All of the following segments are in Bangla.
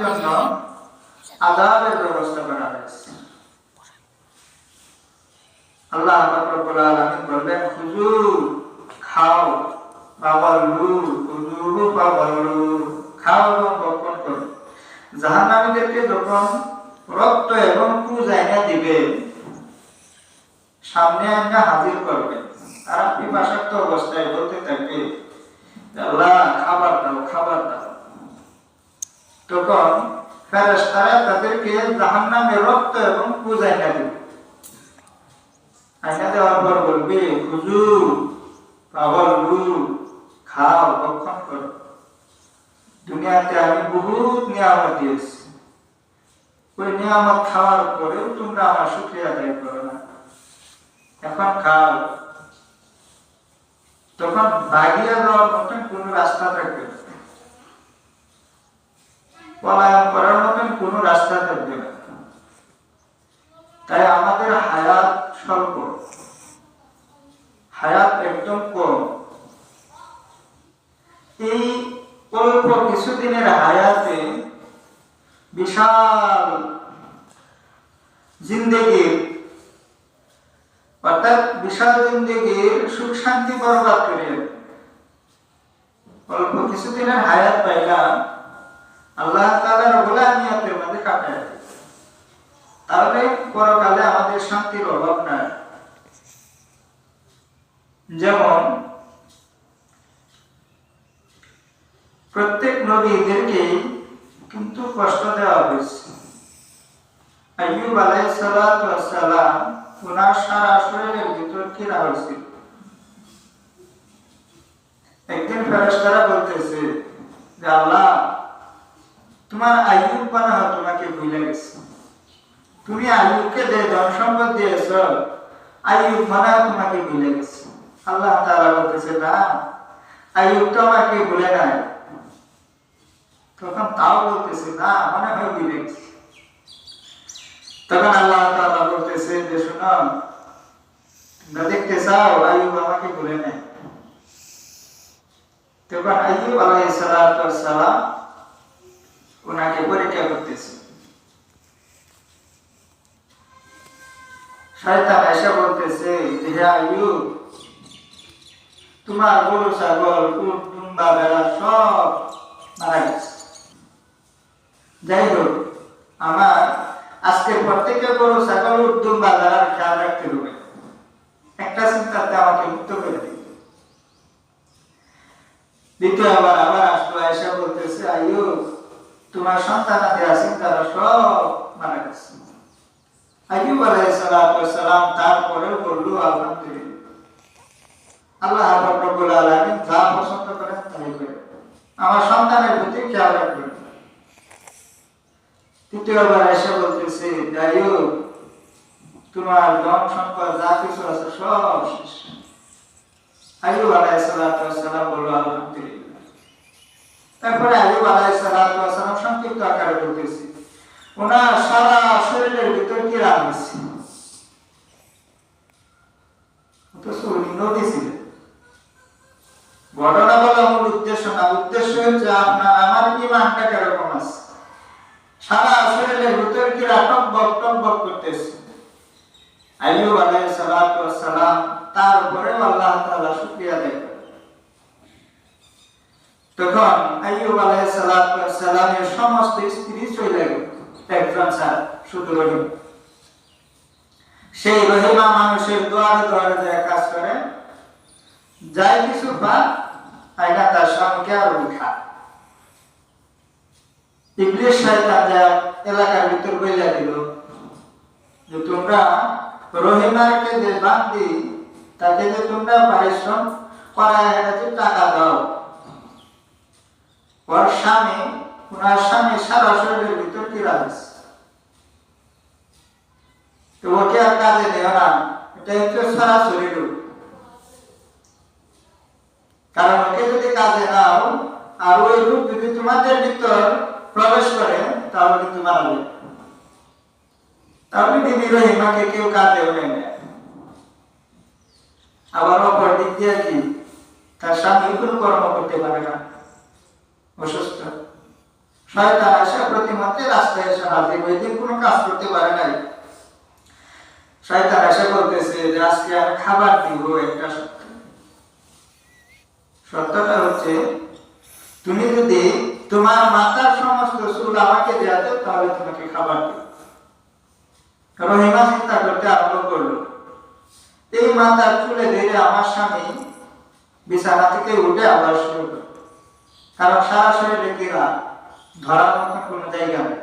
জন্য আযাবের ব্যবস্থা করা হয়েছে। আল্লাহ রাব্বুল আলামিন বলেন, খুজু খাও, বাবালু খুজু বাবালু, খাও এবং ভক্ষণ করো। জাহান্নামীদেরকে যখন রক্ত এবং পুজ আইনা দিবে, সামনে আইনা হাজির করবে, তারা পিপাসার্ত অবস্থায় বলতে থাকবে, আল্লাহ খাবার দাও, খাবার দাও। তখন ফেরেশতারা তাদেরকে জাহান্নামের রক্ত এবং পুজ আইনা দিবে। আইনা দেওয়ার পর বলবে, খুজু বাবালু, খাও, ভক্ষণ করো। দুনিয়াতে আমি বহুত নিয়ামত দিয়েছি, ওই নিয়ামত খাওয়ার পরেও তোমরা আমার শুকরিয়া আদায় করো না, এখন খাও। তখন ভাগিয়ে দেওয়ার মতন কোন রাস্তা থাকবে না, পলায়ন করার মতন কোন রাস্তা থাকবে না। তাই আমাদের হায়াত স্বল্প, হায়াত একদম কম। এই অল্প কিছুদিনের হায়াতে বিশাল জিন্দেগির, অর্থাৎ বিশাল জিন্দেগির সুখ শান্তি বরবাদ করে। অল্প কিছুদিনের হায়াত পাইলাম, আল্লাহ তাআলার গোলামিয়াতের মধ্যে কাটায়, তাহলে পরকালে আমাদের শান্তির অভাব নাই। যেমন প্রত্যেক নবীদেরকে কিন্তু কষ্ট দেওয়া হয়েছে। আইয়ুব আলাইহিস সালাতু ওয়াস সালাম, ওনার সারা শরীরের ভিতর কিরা হয়েছিল। একদিন ফেরেশতারা বলতেছে যে, আল্লাহ তোমার আইয়ুব বানাও তোমাকে ভুলে গেছে, তুমি আইয়ুবকে যে ধন সম্পদ দিয়েছ, আইয়ুব বানাও তোমাকে ভুলে গেছে। আল্লাহ তাআলা বলতেছে, না, আইয়ুব তো আমাকে ভুলে নাই। তখন তাও বলতেছে, না, মনে হয় ভুলে গেছে। তখন আল্লাহ তাআলা বলতেছে যে, শোনো, তোমরা দেখতে চাও আইয়ুব আমাকে ভুলে নাই? তখন আইয়ুব আলাইহিস সালাতু ওয়াস সালাম ওনাকে পরীক্ষা করতেছে। শয়তান এসে বলতেছে যে, হে আইয়ুব, তোমার গরু ছাগল উট দুম্বা ভেড়া সব মারা গেছে। যাই হোক, আমার আজকের পর থেকে গরু ছাগল উট দুম্বা ভেড়ার খেয়াল রাখতে হবে, একটা চিন্তাতে আমাকে মুক্ত করে দিবে। দ্বিতীয়বার আবার আসলো, এসে বলতেছে, আইয়ুব, তোমার সন্তানাদি আছেন তারা সব মারা গেছে। আইয়ুব আলাইহিস সালাতু ওয়াস সালাম তারপরেও বলল, আলহামদুলিল্লাহ, আল্লাহ রাব্বুল আলামিন যা পছন্দ করেন তাই করেন, আমার সন্তানের প্রতি খেয়াল রাখবেন। তৃতীয়বার এসে বলতেছে, আইয়ুব, তোমার ধন সম্পদ যা কিছু আছে সব শেষ। আইয়ুব আলাইহিস সালাতু ওয়াস সালাম বলল, আলহামদুলিল্লাহ। তারপরে আইয়ুব আলাইহিস সালাতু ওয়াস সালাম সংক্ষিপ্ত আকারে বলতেছে, ওনার সারা শরীরের ভিতর কি রাগ হচ্ছে। অথচ উনি নবী ছিলেন। ঘটনা বলা মূল উদ্দেশ্য না, উদ্দেশ্য হচ্ছে আপনার আমার ঈমানটা কিরকম আছে। সারা শরীরের ভিতর কি টকবক টকবক করতেছে। আইয়ুব আলাইহিস সালাতু ওয়াস সালাম তার উপরে আল্লাহ তাআলা শুকরিয়া আদায় করেন। তখন আইয়ুব আলাইহিস সালাতু ওয়াস সালামের সমস্ত স্ত্রী চলে গেল, একজন ছাড়া, শুধু রহিম। সেই রহিমা মানুষের দুয়ারে দুয়ারে যায় কাজ করে, যাই কিছু পায় আইনা তার স্বামীকে আর উঠা। ইবলিস শয়তান যা এলাকার ভিতর বইলা দিল যে, তোমরা রহিমাকে যে বান্দি তাকে যে তোমরা পারিশ্রম করায় যে টাকা দাও, ওর স্বামী, ওনার স্বামী সারা শরীরের ভিতর কিরা হয়েছে, তো ওকে আর কাজে দেও না, এটা হচ্ছে সরাসরি রূপ। কারণ ওকে যদি কাজে নাও আর ওই রূপ যদি তোমাদের ভিতর প্রবেশ করে, তাহলে কিন্তু মারা যাবে। তাহলে বিবি রহিমাকে কেউ কাজেও নেয় না। আবার অপর দিক দিয়ে কি, তার স্বামী কোনো কর্ম করতে পারে না, অসুস্থ, শয়তান এসে প্রতিমধ্যে রাস্তায় এসে হাজির, ওই দিন কোনো কাজ করতে পারে নাই। শয়তান এসে বলতেছে যে আজকে আমি খাবার দিব একটা সত্য। সত্যটা হচ্ছে তুমি যদি তোমার মাথার সমস্ত চুল আমাকে দেওয়া দাও তাহলে তোমাকে খাবার দিব। রহিমা চিন্তা করতে আরম্ভ করলো, এই মাথার চুলে ধরে আমার স্বামী বিছানা থেকে উঠে আবার শুরু করে, কারণ সারা শরীরে কিরা ধরার মতো কোনো জায়গা নেই।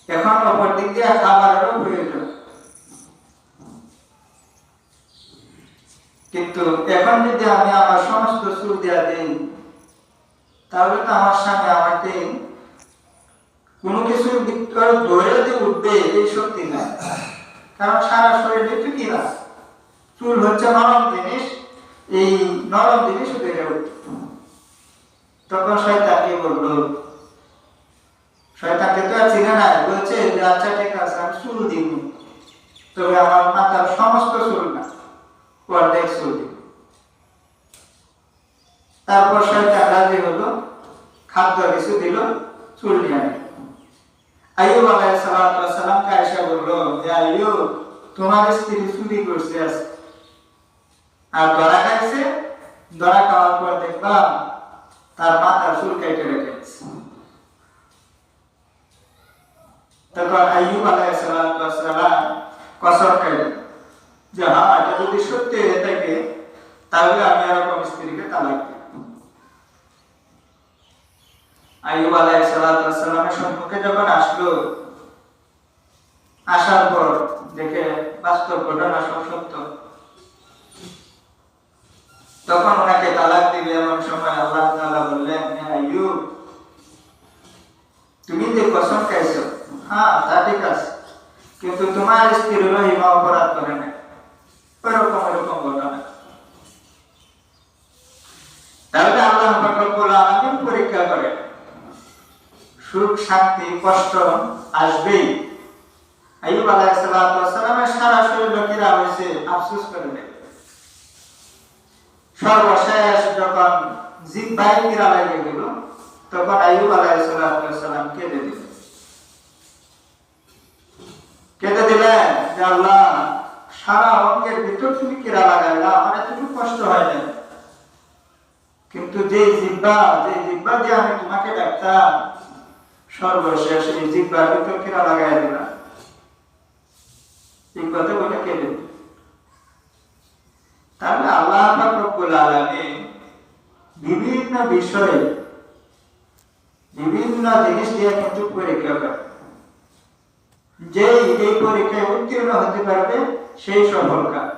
এখন অপর দিক দিয়ে খাবারেরও প্রয়োজন, কিন্তু এখন যদি আমি আমার সমস্ত চুল দেওয়া দিই তাহলে তো আমার স্বামী আমাকে কোনো কিছু ধরে দিয়ে উঠবে এই শক্তি নাই, কারণ সারা শরীরে তো কিরা চুল হচ্ছে নরম জিনিস, এই নরম জিনিস বেড়ে উঠবে। তখন শয়তানকে বললো, শয়তানকে তো আর চিনে নাই, বলছে যে আচ্ছা ঠিক আছে আমি চুল দিব, তবে আমার মাথার সমস্ত চুল না, অর্ধেক চুল দিব। তারপর শয়তান রাজি হলো, খাদ্য কিছু দিল, চুল নিয়ে আনলো। আইয়ুব আলাইহিস সালামকে আয়েশা বলল, যে আইয়ুব তোমার স্ত্রী চুরি করছে আজকে, আর ধরা খাইছে, ধরা খাওয়ার পর দেখলাম তার মাথার চুল কেটে রেখেছে। তখন আইয়ুব আলাইহিস সালাম কসম খাইলেন যে হ্যাঁ, এটা যদি সত্যি হয়ে থাকে তাহলে আমি এরকম স্ত্রীকে তালাক দেব। আইয়ুব আলাইহিস সালামের সম্মুখে যখন আসলো, আসার পর দেখে বাস্তব ঘটনা সব সত্য, তখন ওনাকে তালাক দিবে এমন সময় আল্লাহ তাআলা বললেন, আইয়ুব তুমি যে কসম খাইছো, হ্যাঁ তা ঠিক আছে, কিন্তু তোমার স্ত্রী রহিমা অপরাধ করে না, ওরকম ঘটনা। তাহলে আল্লাহ রব্বুল আলামিন পরীক্ষা করে, সুখ শান্তি কষ্ট আসবেই। আইয়ুব আলাইহিস সালামের সারা শরীর লোকেরা হয়েছে আফসোস করে দেয়। সর্বশেষ যখন জিহ্বায় কিরা লেগে গেল, তখন আইয়ুব আলাইহিস সালাম কেঁদে দিলেন যে আল্লাহ, সারা অঙ্গের ভিতর তুমি কিরা লাগাইলা, আমার এতটুকু কষ্ট হয় না, কিন্তু যে জিহ্বা দিয়ে আমি তোমাকে ডাকতাম, সর্বশেষ এই জিহ্বার ভিতর কিরা লাগাই দিলাম। এই কথা বলে কেঁদে। তাহলে আল্লাহ পাক রব্বুল আলামিন বিভিন্ন বিষয়ে বিভিন্ন জিনিস দিয়ে কিন্তু পরীক্ষা করে, যে এই পরীক্ষায় উত্তীর্ণ হতে পারবে সেই সফল কাজ।